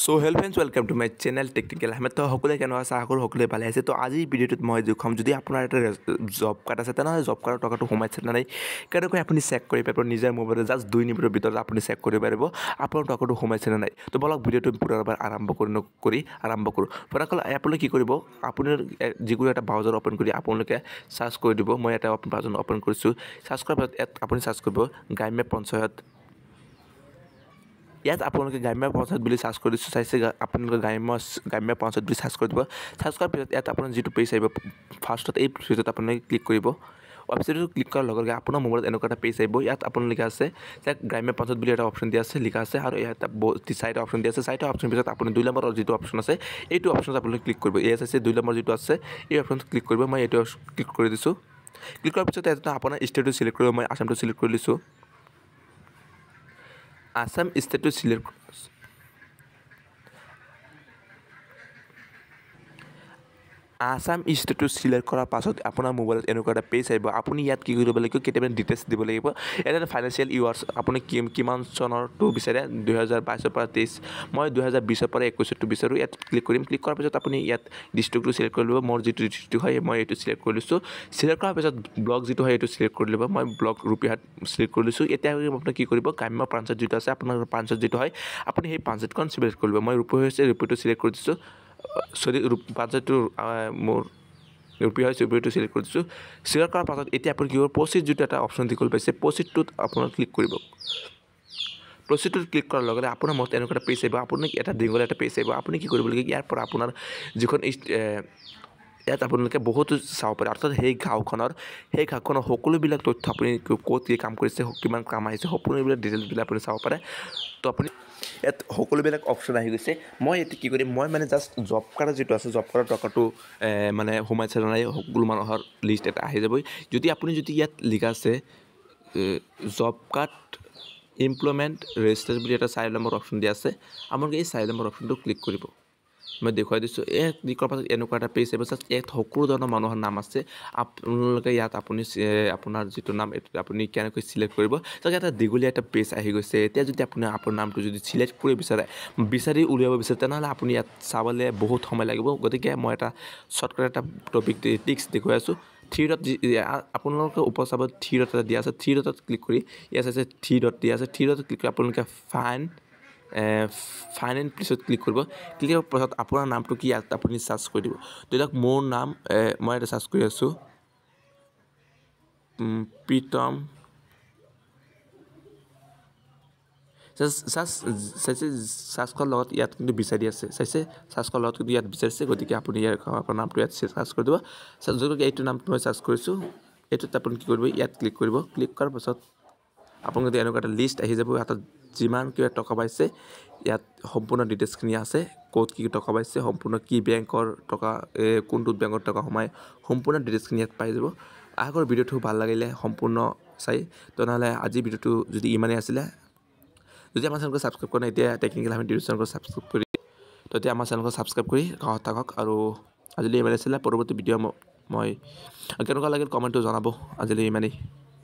So hello friends, welcome to my channel Technical Ahmed. তো সকলে কেন আছে আশা কৰো সকলে ভালে আছে। তো আজি ভিডিওটোত মই দেখুৱাম যদি আপোনাৰ এটা জব কাৰ্ড আছে তেনে জব কাৰ্ডৰ টকাটো সোমাইছে না নাই কেনেকৈ আপুনি চেক কৰিব পাৰিব নিজৰ মোবাইলত জাস্ট 2 মিনিটৰ ভিতৰত আপুনি চেক কৰিব পাৰিব আপোনাৰ টকাটো সোমাইছে না নাই। তো বলক ভিডিওটো পুনৰবাৰ আৰম্ভ কৰোঁ। ফটাকল আপুনি কি কৰিব আপোনাৰ যিকোনো এটা ব্ৰাউজাৰ ওপেন কৰি আপোনালোকে সাৰ্চ কৰি দিব। মই এটা ব্ৰাউজাৰ ওপেন কৰিছো। সাৰ্চ কৰাৰ পিছত আপুনি সাৰ্চ কৰিব গ্ৰাম্য পঞ্চায়ত। ইয়াত আপোনালোকে গ্ৰাম্য পঞ্চায়ত বুলি সাৰ্চ কৰি চাইছে আপোনালোকে গ্ৰাম্য পঞ্চায়ত বুলি সাৰ্চ কৰি দিব। সাৰ্চ কৰাৰ পিছত ইয়াত আপোনাৰ যিটো পেজ আহিব ফাৰ্ষ্টত এই পেজত আপোনালোকে ক্লিক কৰিব। ৱেবছাইটত ক্লিক কৰাৰ লগে লগে আপোনাৰ মোবাইলত এনেকুৱা এটা পেজ আহিব। ইয়াত আপোনাৰ লিখা আছে যে গ্ৰাম্য পঞ্চায়ত বুলি এটা অপশ্যন দিয়া আছে লিখা আছে আৰু ইয়াত চাৰিটা অপশ্যন দিয়া আছে। চাৰিটা অপশ্যন পিছত আপুনি 2 নম্বৰৰ যিটো অপশ্যন আছে এইটো অপশ্যনত আপোনালোকে ক্লিক কৰিব। এই আছে 2 নম্বৰ যিটো আছে এই অপশ্যনত ক্লিক কৰিব। মই এইটো ক্লিক কৰি দিছোঁ। ক্লিক কৰাৰ পিছত ইয়াত আপোনাৰ ষ্টেটটো চিলেক্ট কৰিব। মই আসামটো চিলেক্ট কৰি লৈছোঁ। আসাম ষ্টেটটো চিলেক্ট কৰাৰ পাছত আপোনাৰ মোবাইলত এনেকুৱা এটা পেজ আহিব। আপুনি ইয়াত কি কৰিব লাগিব কেতিয়াবা ডিটেইলছ দিব লাগিব। এটা ফাইনেন্সিয়েল ইয়াৰ্ছ আপুনি কিমান চনৰটো বিচাৰে 2022 পৰা 23 মই 2020 পৰা 21টো বিচাৰোঁ। ইয়াত ক্লিক কৰিম। ক্লিক কৰাৰ পিছত আপুনি ইয়াত ডিষ্ট্ৰিক্টটো চিলেক্ট কৰি ল'ব। মোৰ যিটো ডিষ্ট্ৰিক্ট হয় মই এইটো চিলেক্ট কৰি লৈছোঁ। চিলেক্ট কৰাৰ পিছত ব্লক যিটো হয় এইটো চিলেক্ট কৰি ল'ব। মই ব্লক ৰূপীহাট চিলেক্ট কৰি লৈছোঁ। এতিয়া আপুনি কি কৰিব গ্ৰাম্য পঞ্চায়ত যিটো আছে আপোনাৰ পঞ্চায়ত যিটো হয় আপুনি সেই পঞ্চায়তখন চিলেক্ট কৰি ল'ব। মই ৰূপী হৈছে ৰূপীটো চিলেক্ট কৰি দিছোঁ। পঞ্চায়তটো মোৰ ৰূপী হয় ৰূপীটো চিলেক্ট কৰি দিছোঁ। চিলেক্ট কৰাৰ পাছত এতিয়া আপুনি কি কৰিব প্ৰচিড যিটো এটা অপশ্যন দিবলৈ পাইছে প্ৰচিডটোত আপোনাৰ ক্লিক কৰিব। প্ৰচিডটোত ক্লিক কৰাৰ লগে লগে আপোনাৰ মতে এনেকুৱা এটা পেজ আহিব। আপুনি এটা দীঘল এটা পেজ আহিব। আপুনি কি কৰিব লাগে ইয়াৰ পৰা আপোনাৰ যিখন ইয়াত আপোনালোকে বহুতো চাব পাৰে অৰ্থাৎ সেই গাঁওখনৰ সকলোবিলাক তথ্য আপুনি ক'ত কি কাম কৰিছে কিমান কাম আহিছে সকলোবিলাক ডিটেইলছবিলাক আপুনি চাব পাৰে। তো আপুনি ইয়াত সকলোবিলাক অপশ্যন আহি গৈছে। মই এতিয়া কি কৰিম মই মানে জাষ্ট জব কাৰ্ড যিটো আছে জব কাৰ্ডৰ টকাটো মানে সোমাইছে নাই সকলো মানুহৰ লিষ্ট এটা আহি যাবই। যদি ইয়াত লিখা আছে জব কাৰ্ড এমপ্লয়মেণ্ট ৰেজিষ্টাৰ বুলি এটা 4 নম্বৰ অপশ্যন দিয়া আছে। আপোনালোকে এই 4 নম্বৰ অপশ্যনটো ক্লিক কৰিব। মই দেখুৱাই দিছোঁ। ক্লিক কৰাৰ পাছত এনেকুৱা এটা পেজ আহিব। ইয়াত সকলো ধৰণৰ মানুহৰ নাম আছে। আপোনালোকে ইয়াত আপুনি আপোনাৰ যিটো নাম এইটো আপুনি কেনেকৈ চিলেক্ট কৰিব। তাকে এটা দীঘলীয়া এটা পেজ আহি গৈছে। এতিয়া যদি আপুনি আপোনাৰ নামটো যদি চিলেক্ট কৰিব বিচাৰি উলিয়াব বিচাৰে তেনেহ'লে আপুনি ইয়াত চাবলৈ বহুত সময় লাগিব। গতিকে মই এটা শ্বৰ্টকাট এটা টপিক টিক্স দেখুৱাই আছোঁ। 3 ডট আপোনালোকে ওপৰ চাব 3 ডট এটা দিয়া আছে। 3 ডটত ক্লিক কৰি ইয়াত আছে 3 ডট দিয়া আছে। 3 ডটত ক্লিক কৰি আপোনালোকে ফাইন এণ্ড প্লেচত ক্লিক কৰিব। ক্লিক কৰাৰ পাছত আপোনাৰ নামটো কি ইয়াত আপুনি চাৰ্চ কৰি দিব। ধৰি লওক মোৰ নাম মই এটা চাৰ্চ কৰি আছোঁ প্ৰীতম। চাৰ্চ কৰাৰ লগত ইয়াত কিন্তু বিচাৰি আছে চাৰ্চ কৰাৰ লগত কিন্তু ইয়াত বিচাৰিছে। গতিকে আপুনি ইয়াৰ আপোনাৰ নামটো ইয়াত চাৰ্চ কৰি দিব। যদি এইটো নামটো মই চাৰ্চ কৰিছোঁ এইটোত আপুনি কি কৰিব ইয়াত ক্লিক কৰিব। ক্লিক কৰাৰ পাছত আপোনাৰ যদি এনেকুৱা এটা লিষ্ট আহি যাব। হাতত যিমান কিবা টকা পাইছে ইয়াত সম্পূৰ্ণ ডিটেইলছখিনি আছে। ক'ত কি টকা পাইছে সম্পূৰ্ণ কি বেংকৰ টকা কোনটোত বেংকৰ টকা সোমাই সম্পূৰ্ণ ডিটেইলছখিনি ইয়াত পাই যাব। আশা কৰোঁ ভিডিঅ'টো ভাল লাগিলে সম্পূৰ্ণ চাই। তেনেহ'লে আজি ভিডিঅ'টো যদি ইমানেই আছিলে যদি আমাৰ চেনেলক ছাবস্ক্ৰাইব কৰা নাই এতিয়া টেকনিকেল আমি ইউটিউব চেনেলক ছাবস্ক্ৰাইব কৰি তেতিয়া আমাৰ চেনেলক ছাবস্ক্ৰাইব কৰি কাষত থাকক। আৰু আজিলৈ ইমানেই আছিলে। পৰৱৰ্তী ভিডিঅ' মই কেনেকুৱা লাগিল কমেণ্টটো জনাব। আজিলৈ ইমানেই।